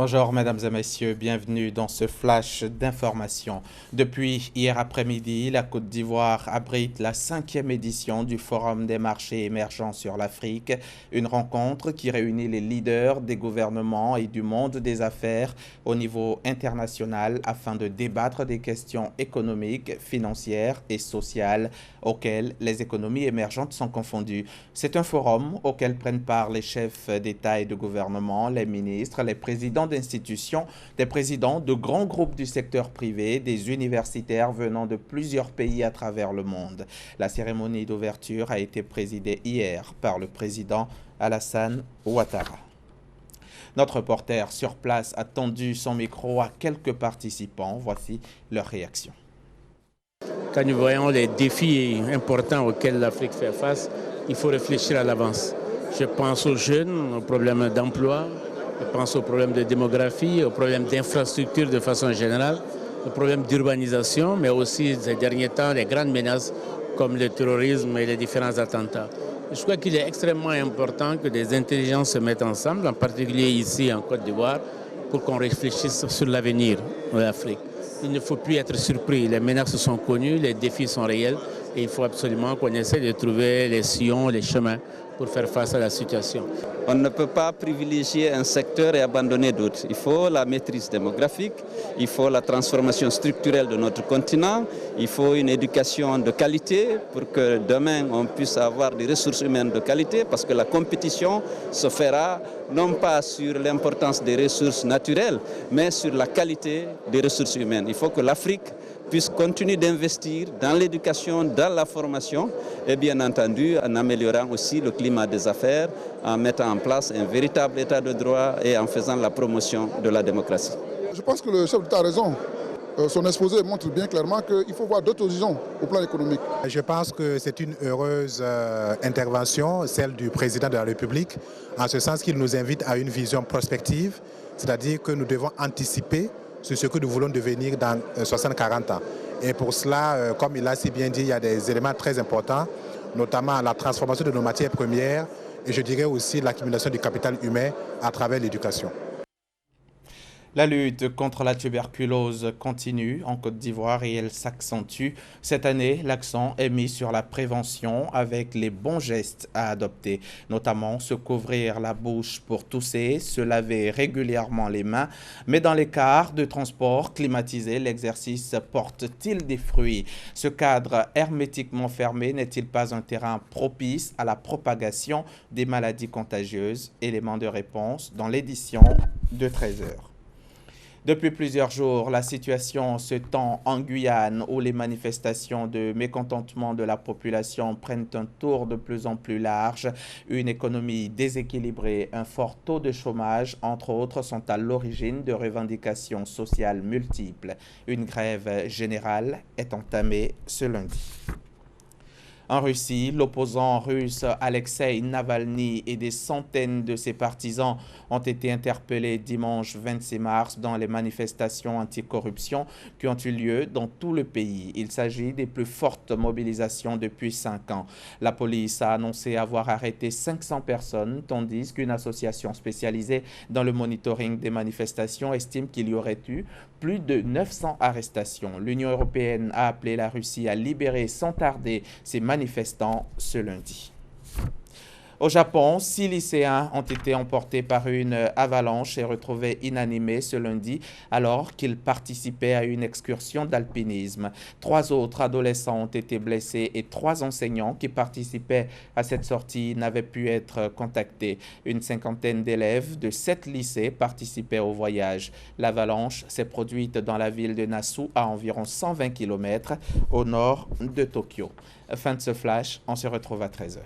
Bonjour mesdames et messieurs, bienvenue dans ce flash d'information. Depuis hier après-midi, la Côte d'Ivoire abrite la 5e édition du Forum des marchés émergents sur l'Afrique, une rencontre qui réunit les leaders des gouvernements et du monde des affaires au niveau international afin de débattre des questions économiques, financières et sociales auxquelles les économies émergentes sont confondues. C'est un forum auquel prennent part les chefs d'État et de gouvernement, les ministres, les présidents d'institutions, des présidents de grands groupes du secteur privé, des universitaires venant de plusieurs pays à travers le monde. La cérémonie d'ouverture a été présidée hier par le président Alassane Ouattara. Notre reporter sur place a tendu son micro à quelques participants. Voici leur réaction. Quand nous voyons les défis importants auxquels l'Afrique fait face, il faut réfléchir à l'avance. Je pense aux jeunes, aux problèmes d'emploi, je pense aux problèmes de démographie, aux problèmes d'infrastructure de façon générale, aux problèmes d'urbanisation, mais aussi ces derniers temps, les grandes menaces comme le terrorisme et les différents attentats. Je crois qu'il est extrêmement important que des intelligences se mettent ensemble, en particulier ici en Côte d'Ivoire, pour qu'on réfléchisse sur l'avenir de l'Afrique. Il ne faut plus être surpris, les menaces sont connues, les défis sont réels et il faut absolument qu'on essaie de trouver les sillons, les chemins pour faire face à la situation. On ne peut pas privilégier un secteur et abandonner d'autres. Il faut la maîtrise démographique, il faut la transformation structurelle de notre continent, il faut une éducation de qualité pour que demain on puisse avoir des ressources humaines de qualité parce que la compétition se fera non pas sur l'importance des ressources naturelles, mais sur la qualité des ressources humaines. Il faut que l'Afrique puisse continuer d'investir dans l'éducation, dans la formation et bien entendu en améliorant aussi le climat des affaires, en mettant en place un véritable état de droit et en faisant la promotion de la démocratie. Je pense que le chef d'État a raison. Son exposé montre bien clairement qu'il faut voir d'autres horizons au plan économique. Je pense que c'est une heureuse intervention, celle du président de la République, en ce sens qu'il nous invite à une vision prospective, c'est-à-dire que nous devons anticiper sur ce que nous voulons devenir dans 60-40 ans. Et pour cela, comme il a si bien dit, il y a des éléments très importants, notamment la transformation de nos matières premières et je dirais aussi l'accumulation du capital humain à travers l'éducation. La lutte contre la tuberculose continue en Côte d'Ivoire et elle s'accentue. Cette année, l'accent est mis sur la prévention avec les bons gestes à adopter, notamment se couvrir la bouche pour tousser, se laver régulièrement les mains. Mais dans les cars de transport climatisés, l'exercice porte-t-il des fruits? Ce cadre hermétiquement fermé n'est-il pas un terrain propice à la propagation des maladies contagieuses? Élément de réponse dans l'édition de 13h. Depuis plusieurs jours, la situation se tend en Guyane où les manifestations de mécontentement de la population prennent un tour de plus en plus large. Une économie déséquilibrée, un fort taux de chômage, entre autres, sont à l'origine de revendications sociales multiples. Une grève générale est entamée ce lundi. En Russie, l'opposant russe Alexei Navalny et des centaines de ses partisans ont été interpellés dimanche 26 mars dans les manifestations anticorruption qui ont eu lieu dans tout le pays. Il s'agit des plus fortes mobilisations depuis 5 ans. La police a annoncé avoir arrêté 500 personnes, tandis qu'une association spécialisée dans le monitoring des manifestations estime qu'il y aurait eu plus de 900 arrestations. L'Union européenne a appelé la Russie à libérer sans tarder ces manifestants ce lundi. Au Japon, 6 lycéens ont été emportés par une avalanche et retrouvés inanimés ce lundi alors qu'ils participaient à une excursion d'alpinisme. 3 autres adolescents ont été blessés et 3 enseignants qui participaient à cette sortie n'avaient pu être contactés. Une cinquantaine d'élèves de 7 lycées participaient au voyage. L'avalanche s'est produite dans la ville de Nasu à environ 120 km au nord de Tokyo. Fin de ce flash, on se retrouve à 13h.